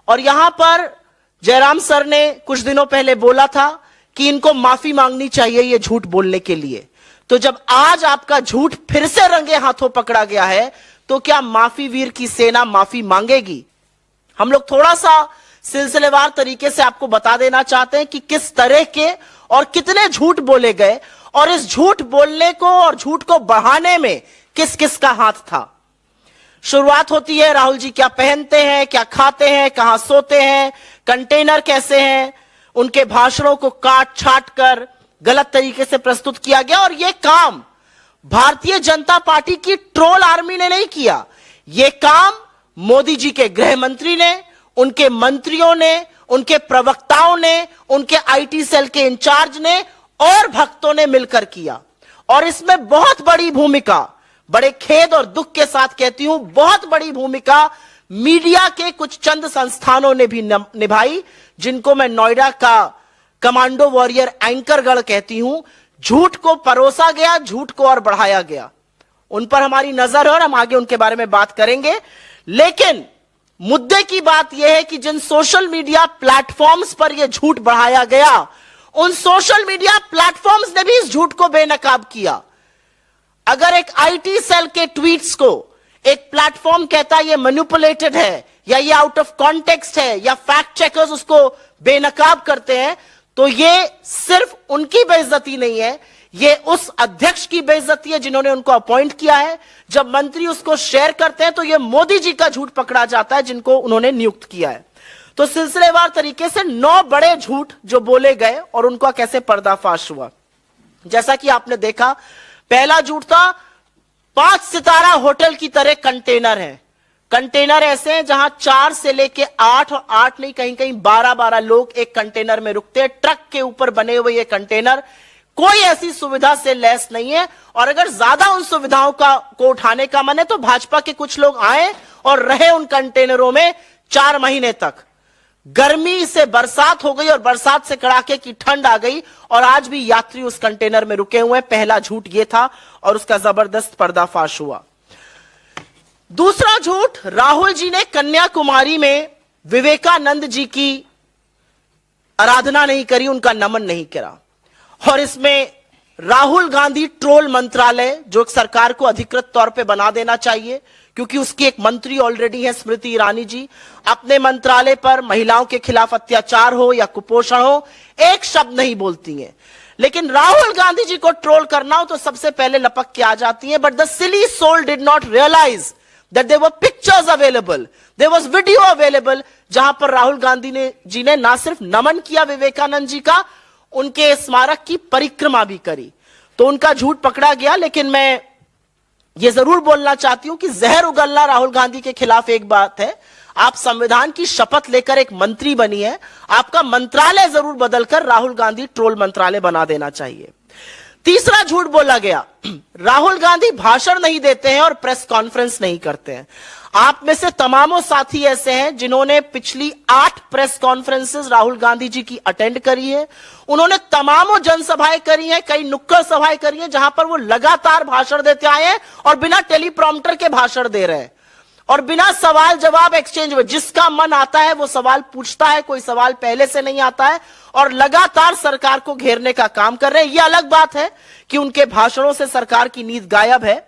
और यहां पर जयराम सर ने कुछ दिनों पहले बोला था कि इनको माफी मांगनी चाहिए ये झूठ बोलने के लिए। तो जब आज आपका झूठ फिर से रंगे हाथों पकड़ा गया है, तो क्या माफी वीर की सेना माफी मांगेगी? हम लोग थोड़ा सा सिलसिलेवार तरीके से आपको बता देना चाहते हैं कि किस तरह के और कितने झूठ बोले गए और इस झूठ बोलने को और झूठ को बढ़ाने में किस किस का हाथ था। शुरुआत होती है, राहुल जी क्या पहनते हैं, क्या खाते हैं, कहां सोते हैं, कंटेनर कैसे हैं, उनके भाषणों को काट छाट कर गलत तरीके से प्रस्तुत किया गया। और यह काम भारतीय जनता पार्टी की ट्रोल आर्मी ने नहीं किया, यह काम मोदी जी के गृह मंत्री ने, उनके मंत्रियों ने, उनके प्रवक्ताओं ने, उनके आईटी सेल के इंचार्ज ने और भक्तों ने मिलकर किया। और इसमें बहुत बड़ी भूमिका, बड़े खेद और दुख के साथ कहती हूं, बहुत बड़ी भूमिका मीडिया के कुछ चंद संस्थानों ने भी निभाई, जिनको मैं नोएडा का कमांडो वॉरियर एंकरगढ़ कहती हूं। झूठ को परोसा गया, झूठ को और बढ़ाया गया, उन पर हमारी नजर है और हम आगे उनके बारे में बात करेंगे। लेकिन मुद्दे की बात यह है कि जिन सोशल मीडिया प्लेटफॉर्म्स पर यह झूठ बढ़ाया गया, उन सोशल मीडिया प्लेटफॉर्म्स ने भी इस झूठ को बेनकाब किया। अगर एक आईटी सेल के ट्वीट्स को एक प्लेटफॉर्म कहता है ये मैनिपुलेटेड है या ये आउट ऑफ कॉन्टेक्स्ट है या फैक्ट चेकर्स उसको बेनकाब करते हैं, तो ये सिर्फ उनकी बेइज्जती नहीं है, ये उस अध्यक्ष की बेइज्जती है जिन्होंने उनको अपॉइंट किया है। जब मंत्री उसको शेयर करते हैं तो ये मोदी जी का झूठ पकड़ा जाता है जिनको उन्होंने नियुक्त किया है। तो सिलसिलेवार तरीके से 9 बड़े झूठ जो बोले गए और उनका कैसे पर्दाफाश हुआ। जैसा कि आपने देखा, पहला झूठ था 5 सितारा होटल की तरह कंटेनर है। कंटेनर ऐसे हैं जहां 4 से लेके 8 और 8 नहीं, कहीं कहीं 12-12 लोग एक कंटेनर में रुकते हैं। ट्रक के ऊपर बने हुए ये कंटेनर कोई ऐसी सुविधा से लैस नहीं है। और अगर ज्यादा उन सुविधाओं को उठाने का मन है तो भाजपा के कुछ लोग आए और रहे उन कंटेनरों में 4 महीने तक। गर्मी से बरसात हो गई और बरसात से कड़ाके की ठंड आ गई और आज भी यात्री उस कंटेनर में रुके हुए हैं। पहला झूठ यह था और उसका जबरदस्त पर्दाफाश हुआ। दूसरा झूठ, राहुल जी ने कन्याकुमारी में विवेकानंद जी की आराधना नहीं करी, उनका नमन नहीं करा। और इसमें राहुल गांधी ट्रोल मंत्रालय, जो सरकार को अधिकृत तौर पे बना देना चाहिए, क्योंकि उसकी एक मंत्री ऑलरेडी है स्मृति ईरानी जी, अपने मंत्रालय पर महिलाओं के खिलाफ अत्याचार हो या कुपोषण हो एक शब्द नहीं बोलती हैं। लेकिन राहुल गांधी जी को ट्रोल करना हो तो सबसे पहले लपक के आ जाती हैं। But the silly soul did not realise that there were pictures available, there was video available, जहां पर राहुल गांधी जी ने ना सिर्फ नमन किया विवेकानंद जी का, उनके स्मारक की परिक्रमा भी करी। तो उनका झूठ पकड़ा गया। लेकिन मैं यह जरूर बोलना चाहती हूं कि जहर उगलना राहुल गांधी के खिलाफ एक बात है, आप संविधान की शपथ लेकर एक मंत्री बनी है, आपका मंत्रालय जरूर बदलकर राहुल गांधी ट्रोल मंत्रालय बना देना चाहिए। तीसरा झूठ बोला गया, राहुल गांधी भाषण नहीं देते हैं और प्रेस कॉन्फ्रेंस नहीं करते हैं। आप में से तमामों साथी ऐसे हैं जिन्होंने पिछली 8 प्रेस कॉन्फ्रेंसेस राहुल गांधी जी की अटेंड करी है। उन्होंने तमामों जनसभाएं करी हैं, कई नुक्कड़ सभाएं करी हैं, जहां पर वो लगातार भाषण देते आए हैं और बिना टेलीप्रॉम्प्टर के भाषण दे रहे हैं और बिना सवाल जवाब एक्सचेंज हुए। जिसका मन आता है वो सवाल पूछता है, कोई सवाल पहले से नहीं आता है और लगातार सरकार को घेरने का काम कर रहे हैं। यह अलग बात है कि उनके भाषणों से सरकार की नींद गायब है।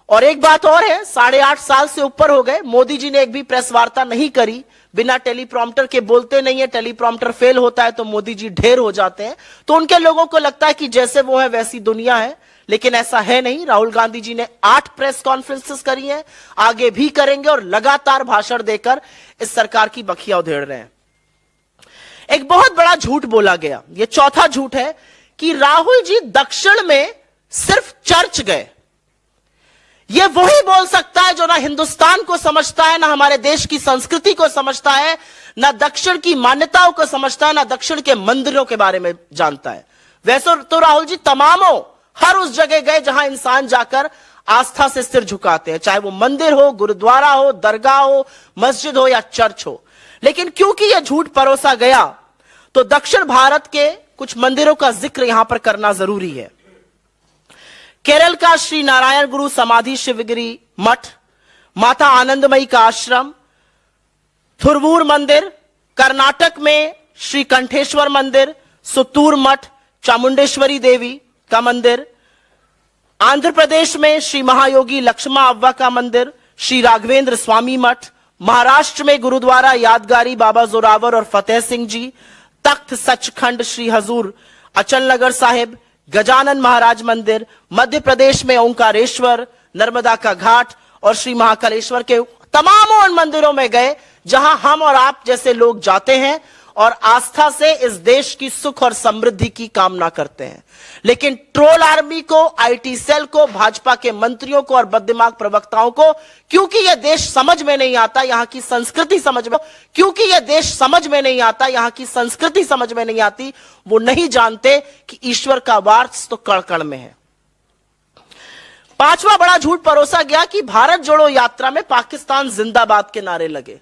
और एक बात और है, 8.5 साल से ऊपर हो गए, मोदी जी ने एक भी प्रेस वार्ता नहीं करी, बिना टेलीप्रॉम्प्टर के बोलते नहीं है। टेलीप्रॉम्प्टर फेल होता है तो मोदी जी ढेर हो जाते हैं। तो उनके लोगों को लगता है कि जैसे वो है वैसी दुनिया है, लेकिन ऐसा है नहीं। राहुल गांधी जी ने 8 प्रेस कॉन्फ्रेंसेस करी हैं, आगे भी करेंगे और लगातार भाषण देकर इस सरकार की बखिया उधेड़ रहे हैं। एक बहुत बड़ा झूठ बोला गया, यह चौथा झूठ है कि राहुल जी दक्षिण में सिर्फ चर्च गए। यह वही बोल सकता है जो ना हिंदुस्तान को समझता है, ना हमारे देश की संस्कृति को समझता है, ना दक्षिण की मान्यताओं को समझता है, ना दक्षिण के मंदिरों के बारे में जानता है। वैसे तो राहुल जी तमामों हर उस जगह गए जहां इंसान जाकर आस्था से सिर झुकाते हैं, चाहे वो मंदिर हो, गुरुद्वारा हो, दरगाह हो, मस्जिद हो या चर्च हो। लेकिन क्योंकि यह झूठ परोसा गया तो दक्षिण भारत के कुछ मंदिरों का जिक्र यहां पर करना जरूरी है। केरल का श्री नारायण गुरु समाधि शिवगिरी मठ, माता आनंदमयी का आश्रम, थुरवूर मंदिर, कर्नाटक में श्री कंठेश्वर मंदिर, सुतूर मठ, चामुंडेश्वरी देवी का मंदिर, आंध्र प्रदेश में श्री महायोगी लक्ष्मा अव्वा का मंदिर, श्री राघवेंद्र स्वामी मठ, महाराष्ट्र में गुरुद्वारा यादगारी बाबा जोरावर और फतेह सिंह जी, तख्त सचखंड श्री हजूर अचल नगर साहिब, गजानन महाराज मंदिर, मध्य प्रदेश में ओंकारेश्वर, नर्मदा का घाट और श्री महाकालेश्वर के तमाम उन मंदिरों में गए जहां हम और आप जैसे लोग जाते हैं और आस्था से इस देश की सुख और समृद्धि की कामना करते हैं। लेकिन ट्रोल आर्मी को, आईटी सेल को, भाजपा के मंत्रियों को और बददिमाग प्रवक्ताओं को, क्योंकि यह देश समझ में नहीं आता, यहां की संस्कृति समझ में, क्योंकि यह देश समझ में नहीं आता, यहां की संस्कृति समझ में नहीं आती, वो नहीं जानते कि ईश्वर का वास तो कण कण में है। पांचवा बड़ा झूठ परोसा गया कि भारत जोड़ो यात्रा में पाकिस्तान जिंदाबाद के नारे लगे,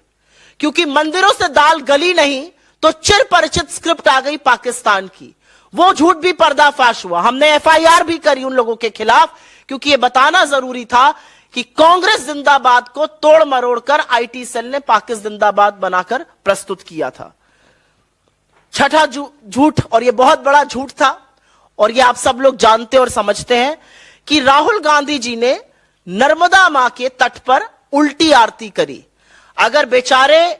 क्योंकि मंदिरों से दाल गली नहीं तो चिर परिचित स्क्रिप्ट आ गई पाकिस्तान की। वो झूठ भी पर्दाफाश हुआ। हमने एफआईआर भी करी उन लोगों के खिलाफ, क्योंकि यह बताना जरूरी था कि कांग्रेस जिंदाबाद को तोड़ मरोड़ कर आईटी सेल ने पाकिस्तान जिंदाबाद बनाकर प्रस्तुत किया था। छठा झूठ, और यह बहुत बड़ा झूठ था और यह आप सब लोग जानते और समझते हैं, कि राहुल गांधी जी ने नर्मदा मां के तट पर उल्टी आरती करी। अगर बेचारे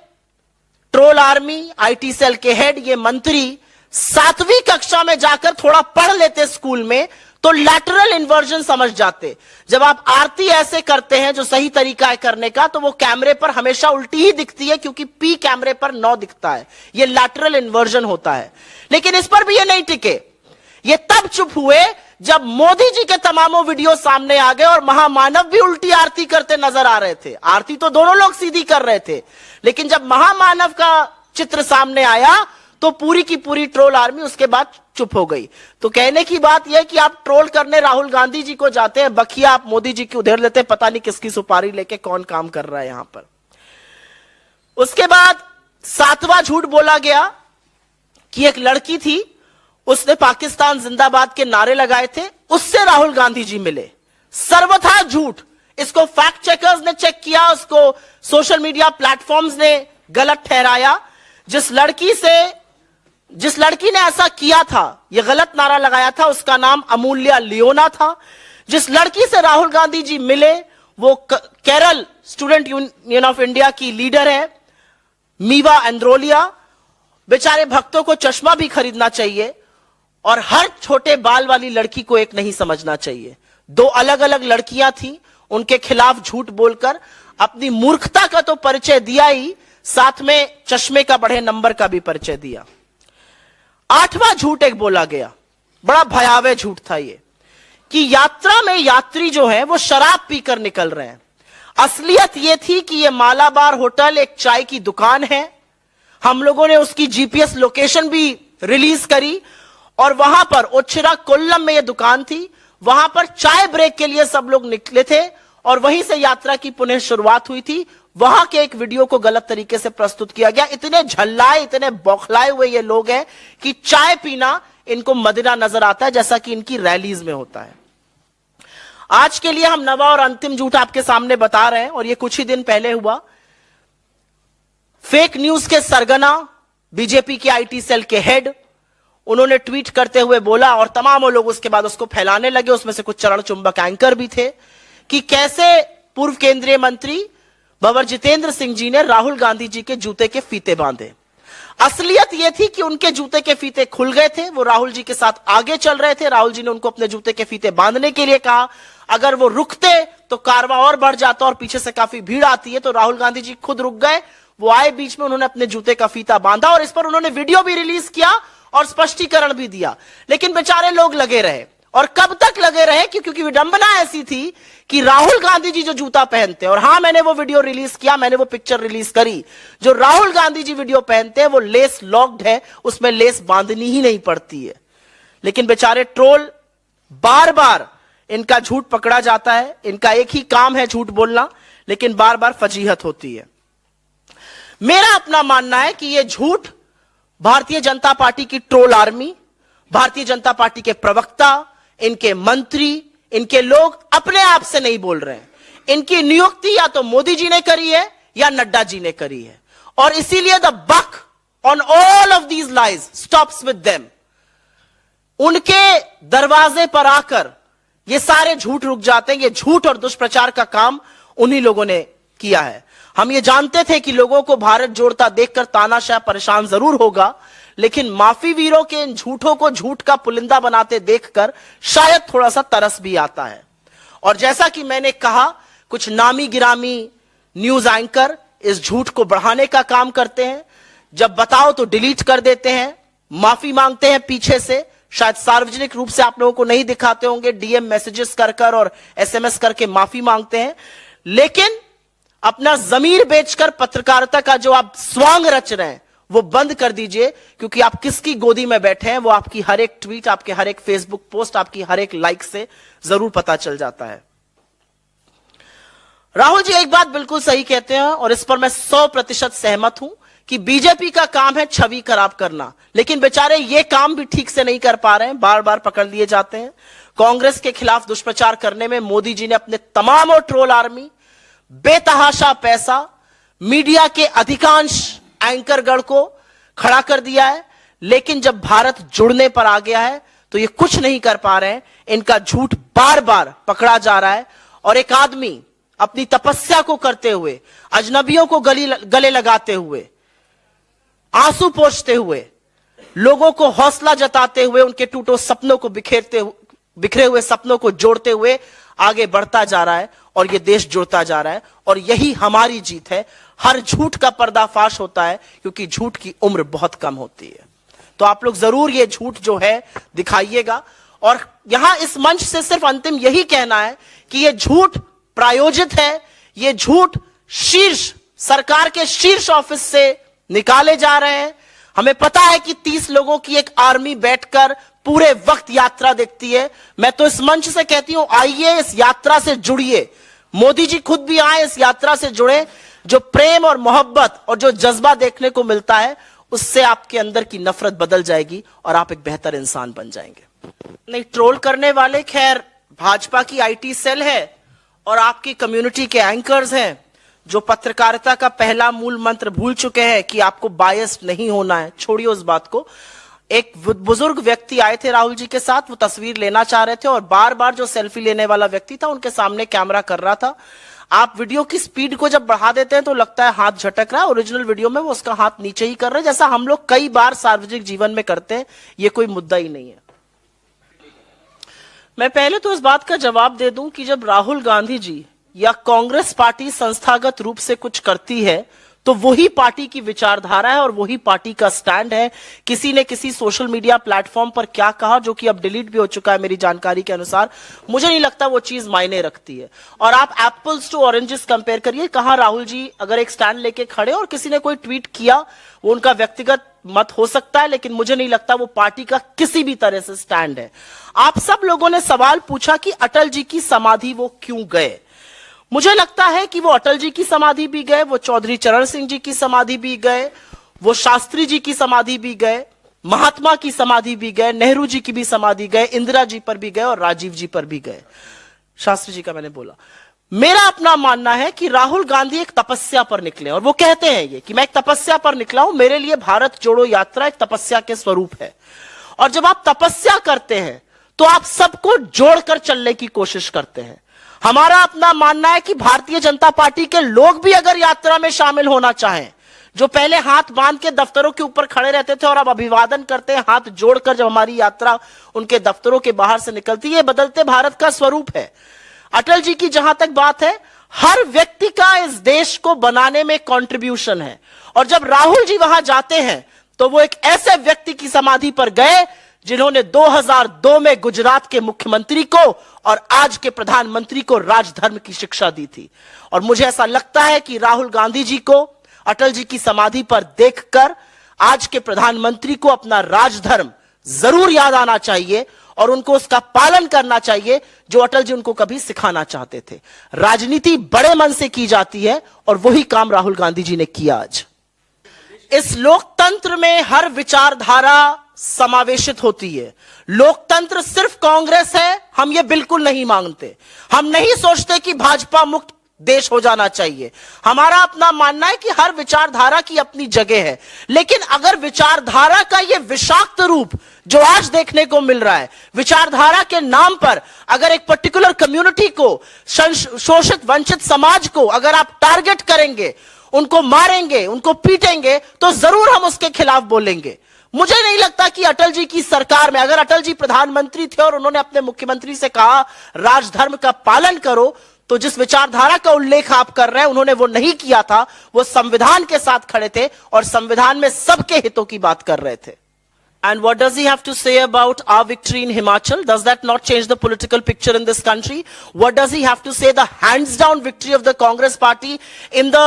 ट्रोल आर्मी, आईटी सेल के हेड, ये मंत्री 7वीं कक्षा में जाकर थोड़ा पढ़ लेते स्कूल में तो लैटरल इन्वर्जन समझ जाते। जब आप आरती ऐसे करते हैं जो सही तरीका है करने का, तो वो कैमरे पर हमेशा उल्टी ही दिखती है, क्योंकि पी कैमरे पर 9 दिखता है। ये लैटरल इन्वर्जन होता है। लेकिन इस पर भी ये नहीं टिके। ये तब चुप हुए जब मोदी जी के तमामों वीडियो सामने आ गए और महामानव भी उल्टी आरती करते नजर आ रहे थे। आरती तो दोनों लोग सीधी कर रहे थे, लेकिन जब महामानव का चित्र सामने आया तो पूरी की पूरी ट्रोल आर्मी उसके बाद चुप हो गई। तो कहने की बात यह कि आप ट्रोल करने राहुल गांधी जी को जाते हैं, बखिया आप मोदी जी की उधेड़ लेते हैं, पता नहीं किसकी सुपारी लेके कौन काम कर रहा है यहां पर। उसके बाद 7वां झूठ बोला गया कि एक लड़की थी, उसने पाकिस्तान जिंदाबाद के नारे लगाए थे, उससे राहुल गांधी जी मिले। सर्वथा झूठ। इसको फैक्ट चेकर्स ने चेक किया, उसको सोशल मीडिया प्लेटफॉर्म्स ने गलत ठहराया। जिस लड़की ने ऐसा किया था, यह गलत नारा लगाया था, उसका नाम अमूल्या लियोना था। जिस लड़की से राहुल गांधी जी मिले वो Kerala student union of India की लीडर है, मीवा एंड्रोलिया। बेचारे भक्तों को चश्मा भी खरीदना चाहिए और हर छोटे बाल वाली लड़की को एक नहीं समझना चाहिए। 2 अलग अलग लड़कियां थी, उनके खिलाफ झूठ बोलकर अपनी मूर्खता का तो परिचय दिया ही, साथ में चश्मे का बढ़े नंबर का भी परिचय दिया। 8वां झूठ एक बोला गया, बड़ा भयावह झूठ था ये, कि यात्रा में यात्री जो है वो शराब पीकर निकल रहे हैं। असलियत ये थी कि ये मालाबार होटल एक चाय की दुकान है। हम लोगों ने उसकी जीपीएस लोकेशन भी रिलीज करी और वहां पर ओछिरा कोल्लम में यह दुकान थी। वहां पर चाय ब्रेक के लिए सब लोग निकले थे और वहीं से यात्रा की पुनः शुरुआत हुई थी। वहां के एक वीडियो को गलत तरीके से प्रस्तुत किया गया। इतने झल्लाए, इतने बौखलाए हुए ये लोग हैं कि चाय पीना इनको मदिरा नजर आता है, जैसा कि इनकी रैलीज में होता है। आज के लिए हम नवा और अंतिम झूठ आपके सामने बता रहे हैं और ये कुछ ही दिन पहले हुआ। फेक न्यूज के सरगना बीजेपी के आईटी सेल के हेड, उन्होंने ट्वीट करते हुए बोला और तमाम लोग उसके बाद उसको फैलाने लगे, उसमें से कुछ चरण चुंबक एंकर भी थे, कि कैसे पूर्व केंद्रीय मंत्री भंवर जितेंद्र सिंह जी ने राहुल गांधी जी के जूते के फीते बांधे। असलियत यह थी कि उनके जूते के फीते खुल गए थे, वो राहुल जी के साथ आगे चल रहे थे। राहुल जी ने उनको अपने जूते के फीते बांधने के लिए कहा। अगर वो रुकते तो कारवां और बढ़ जाता और पीछे से काफी भीड़ आती है, तो राहुल गांधी जी खुद रुक गए। वो आए बीच में, उन्होंने अपने जूते का फीता बांधा और इस पर उन्होंने वीडियो भी रिलीज किया और स्पष्टीकरण भी दिया। लेकिन बेचारे लोग लगे रहे, और कब तक लगे रहे? क्योंकि विडंबना ऐसी थी कि राहुल गांधी जी जो जूता पहनते हैं, और हां मैंने वो वीडियो रिलीज किया, मैंने वो पिक्चर रिलीज करी, जो राहुल गांधी जी वीडियो पहनते हैं वो लेस लॉक्ड है, उसमें लेस बांधनी ही नहीं पड़ती है। लेकिन बेचारे ट्रोल बार बार इनका झूठ पकड़ा जाता है। इनका एक ही काम है झूठ बोलना, लेकिन बार बार फजीहत होती है। मेरा अपना मानना है कि यह झूठ भारतीय जनता पार्टी की troll army, Bharatiya Janata party के प्रवक्ता, इनके मंत्री, इनके लोग अपने आप से नहीं बोल रहे हैं। इनकी नियुक्ति या तो मोदी जी ने करी है या नड्डा जी ने करी है, और इसीलिए the buck on all of these lies stops with them. उनके दरवाजे पर आकर ये सारे झूठ रुक जाते हैं। ये झूठ और दुष्प्रचार का काम उन्हीं लोगों ने किया है। हम ये जानते थे कि लोगों को भारत जोड़ता देखकर तानाशाह परेशान जरूर होगा, लेकिन माफी वीरों के इन झूठों को झूठ का पुलिंदा बनाते देखकर शायद थोड़ा सा तरस भी आता है। और जैसा कि मैंने कहा, कुछ नामी गिरामी न्यूज एंकर इस झूठ को बढ़ाने का काम करते हैं। जब बताओ तो डिलीट कर देते हैं, माफी मांगते हैं पीछे से, शायद सार्वजनिक रूप से आप लोगों को नहीं दिखाते होंगे, डीएम मैसेजेस कर और एसएमएस करके माफी मांगते हैं। लेकिन अपना जमीर बेचकर पत्रकारिता का जो आप स्वांग रच रहे हैं वो बंद कर दीजिए, क्योंकि आप किसकी गोदी में बैठे हैं वो आपकी हर एक ट्वीट, आपके हर एक फेसबुक पोस्ट, आपकी हर एक लाइक से जरूर पता चल जाता है। राहुल जी एक बात बिल्कुल सही कहते हैं और इस पर मैं 100% सहमत हूं कि बीजेपी का काम है छवि खराब करना, लेकिन बेचारे ये काम भी ठीक से नहीं कर पा रहे हैं, बार बार पकड़ लिए जाते हैं। कांग्रेस के खिलाफ दुष्प्रचार करने में मोदी जी ने अपने तमाम और ट्रोल आर्मी, बेतहाशा पैसा, मीडिया के अधिकांश एंकरगण को खड़ा कर दिया है। लेकिन जब भारत जुड़ने पर आ गया है तो ये कुछ नहीं कर पा रहे हैं। इनका झूठ बार बार पकड़ा जा रहा है। और एक आदमी अपनी तपस्या को करते हुए, अजनबियों को गले लगाते हुए, आंसू पोंछते हुए, लोगों को हौसला जताते हुए, उनके टूटे सपनों को बिखरे हुए सपनों को जोड़ते हुए आगे बढ़ता जा रहा है और यह देश जुड़ता जा रहा है। और यही हमारी जीत है। हर झूठ का पर्दाफाश होता है क्योंकि झूठ की उम्र बहुत कम होती है। तो आप लोग जरूर ये झूठ जो है दिखाइएगा। और यहां इस मंच से सिर्फ अंतिम यही कहना है कि यह झूठ प्रायोजित है, यह झूठ शीर्ष सरकार के शीर्ष ऑफिस से निकाले जा रहे हैं। हमें पता है कि 30 लोगों की एक आर्मी बैठकर पूरे वक्त यात्रा देखती है। मैं तो इस मंच से कहती हूं, आइए इस यात्रा से जुड़िए। मोदी जी खुद भी आए, इस यात्रा से जुड़े। जो प्रेम और मोहब्बत और जो जज्बा देखने को मिलता है उससे आपके अंदर की नफरत बदल जाएगी और आप एक बेहतर इंसान बन जाएंगे। नहीं, ट्रोल करने वाले खैर भाजपा की आईटी सेल है और आपकी कम्युनिटी के एंकर्स हैं जो पत्रकारिता का पहला मूल मंत्र भूल चुके हैं कि आपको बायस्ड नहीं होना है। छोड़िए उस बात को। एक बुजुर्ग व्यक्ति आए थे राहुल जी के साथ, वो तस्वीर लेना चाह रहे थे और बार बार जो सेल्फी लेने वाला व्यक्ति था उनके सामने कैमरा कर रहा था। आप वीडियो की स्पीड को जब बढ़ा देते हैं तो लगता है हाथ झटक रहा है। ओरिजिनल वीडियो में वो उसका हाथ नीचे ही कर रहे हैं, जैसा हम लोग कई बार सार्वजनिक जीवन में करते हैं। ये कोई मुद्दा ही नहीं है। मैं पहले तो इस बात का जवाब दे दूं कि जब राहुल गांधी जी या कांग्रेस पार्टी संस्थागत रूप से कुछ करती है तो वही पार्टी की विचारधारा है और वही पार्टी का स्टैंड है। किसी ने किसी सोशल मीडिया प्लेटफॉर्म पर क्या कहा, जो कि अब डिलीट भी हो चुका है मेरी जानकारी के अनुसार, मुझे नहीं लगता वो चीज मायने रखती है। और आप एप्पल्स टू ऑरेंजेस कंपेयर करिए। कहां राहुल जी अगर एक स्टैंड लेके खड़े और किसी ने कोई ट्वीट किया, वो उनका व्यक्तिगत मत हो सकता है, लेकिन मुझे नहीं लगता वो पार्टी का किसी भी तरह से स्टैंड है। आप सब लोगों ने सवाल पूछा कि अटल जी की समाधि वो क्यों गए। मुझे लगता है कि वो अटल जी की समाधि भी गए, वो चौधरी चरण सिंह जी की समाधि भी गए, वो शास्त्री जी की समाधि भी गए, महात्मा की समाधि भी गए, नेहरू जी की भी समाधि गए, इंदिरा जी पर भी गए और राजीव जी पर भी गए। शास्त्री जी का मैंने बोला। मेरा अपना मानना है कि राहुल गांधी एक तपस्या पर निकले और वो कहते हैं ये कि मैं एक तपस्या पर निकला हूं। मेरे लिए भारत जोड़ो यात्रा एक तपस्या के स्वरूप है। और जब आप तपस्या करते हैं तो आप सबको जोड़कर चलने की कोशिश करते हैं। हमारा अपना मानना है कि भारतीय जनता पार्टी के लोग भी अगर यात्रा में शामिल होना चाहें, जो पहले हाथ बांध के दफ्तरों के ऊपर खड़े रहते थे और अब अभिवादन करते हैं हाथ जोड़कर जब हमारी यात्रा उनके दफ्तरों के बाहर से निकलती है, ये बदलते भारत का स्वरूप है। अटल जी की जहां तक बात है, हर व्यक्ति का इस देश को बनाने में कंट्रीब्यूशन है। और जब राहुल जी वहां जाते हैं तो वो एक ऐसे व्यक्ति की समाधि पर गए जिन्होंने 2002 में गुजरात के मुख्यमंत्री को और आज के प्रधानमंत्री को राजधर्म की शिक्षा दी थी। और मुझे ऐसा लगता है कि राहुल गांधी जी को अटल जी की समाधि पर देखकर आज के प्रधानमंत्री को अपना राजधर्म जरूर याद आना चाहिए और उनको उसका पालन करना चाहिए जो अटल जी उनको कभी सिखाना चाहते थे। राजनीति बड़े मन से की जाती है और वही काम राहुल गांधी जी ने किया। आज इस लोकतंत्र में हर विचारधारा समावेशित होती है। लोकतंत्र सिर्फ कांग्रेस है, हम ये बिल्कुल नहीं मांगते। हम नहीं सोचते कि भाजपा मुक्त देश हो जाना चाहिए। हमारा अपना मानना है कि हर विचारधारा की अपनी जगह है, लेकिन अगर विचारधारा का यह विषाक्त रूप जो आज देखने को मिल रहा है, विचारधारा के नाम पर अगर एक पर्टिकुलर कम्युनिटी को, शोषित वंचित समाज को अगर आप टारगेट करेंगे, उनको मारेंगे, उनको पीटेंगे, तो जरूर हम उसके खिलाफ बोलेंगे। मुझे नहीं लगता कि अटल जी की सरकार में, अगर अटल जी प्रधानमंत्री थे और उन्होंने अपने मुख्यमंत्री से कहा राजधर्म का पालन करो, तो जिस विचारधारा का उल्लेख आप कर रहे हैं उन्होंने वो नहीं किया था। वो संविधान के साथ खड़े थे और संविधान में सबके हितों की बात कर रहे थे। And what does he have to say about our victory in Himachal? Does that not change the political picture in this country? What does he have to say? The hands down victory of the Congress party in the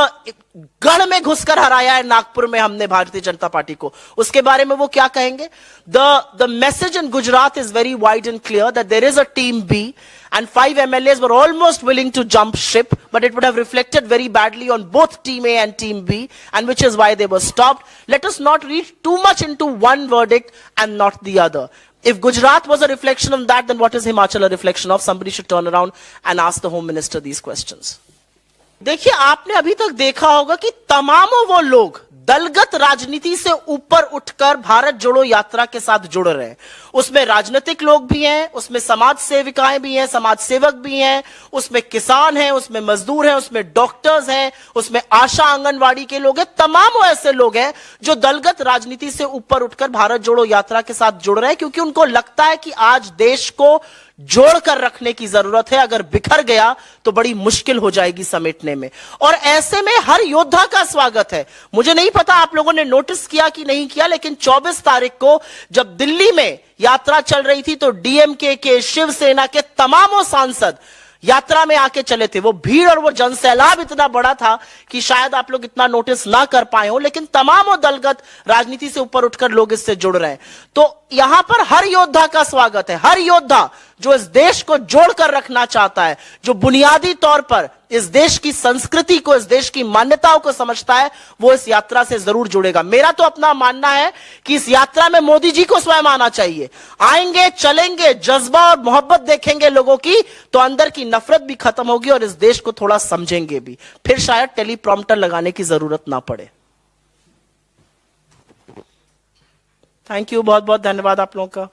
गढ़ में घुसकर हराया है नागपुर में हमने Bharatiya Janata party को, उसके बारे में वो क्या कहेंगे? The message in Gujarat is very wide and clear that there is a team B and 5 MLAs were almost willing to jump ship, but it would have reflected very badly on both team A and team B, and which is why they were stopped. Let us not read too much into one verdict and not the other. If Gujarat was a reflection of that, then what is Himachal a reflection of? Somebody should turn around and ask the Home Minister these questions. देखिए, आपने अभी तक देखा होगा कि तमाम वो लोग दलगत राजनीति से ऊपर उठकर भारत जोड़ो यात्रा के साथ जुड़ रहे हैं। उसमें राजनीतिक लोग भी हैं, उसमें समाज सेविकाएं भी हैं, समाज सेवक भी हैं, उसमें किसान हैं, उसमें मजदूर हैं, उसमें डॉक्टर्स हैं, उसमें आशा आंगनवाड़ी के लोग हैं। तमाम वो ऐसे लोग हैं जो दलगत राजनीति से ऊपर उठकर भारत जोड़ो यात्रा के साथ जुड़ रहे हैं, क्योंकि उनको लगता है कि आज देश को जोड़कर रखने की जरूरत है। अगर बिखर गया तो बड़ी मुश्किल हो जाएगी समेटने में, और ऐसे में हर योद्धा का स्वागत है। मुझे नहीं पता आप लोगों ने नोटिस किया कि नहीं किया, लेकिन 24 तारीख को जब दिल्ली में यात्रा चल रही थी तो डीएमके के, शिवसेना के तमामों सांसद यात्रा में आके चले थे। वो भीड़ और वो जनसैलाब इतना बड़ा था कि शायद आप लोग इतना नोटिस ना कर पाए हो, लेकिन तमाम दलगत राजनीति से ऊपर उठकर लोग इससे जुड़ रहे हैं। तो यहां पर हर योद्धा का स्वागत है। हर योद्धा जो इस देश को जोड़कर रखना चाहता है, जो बुनियादी तौर पर इस देश की संस्कृति को, इस देश की मान्यताओं को समझता है, वो इस यात्रा से जरूर जुड़ेगा। मेरा तो अपना मानना है कि इस यात्रा में मोदी जी को स्वयं आना चाहिए। आएंगे, चलेंगे, जज्बा और मोहब्बत देखेंगे लोगों की, तो अंदर की नफरत भी खत्म होगी और इस देश को थोड़ा समझेंगे भी। फिर शायद टेलीप्रॉम्प्टर लगाने की जरूरत ना पड़े। थैंक यू, बहुत बहुत धन्यवाद आप लोगों का।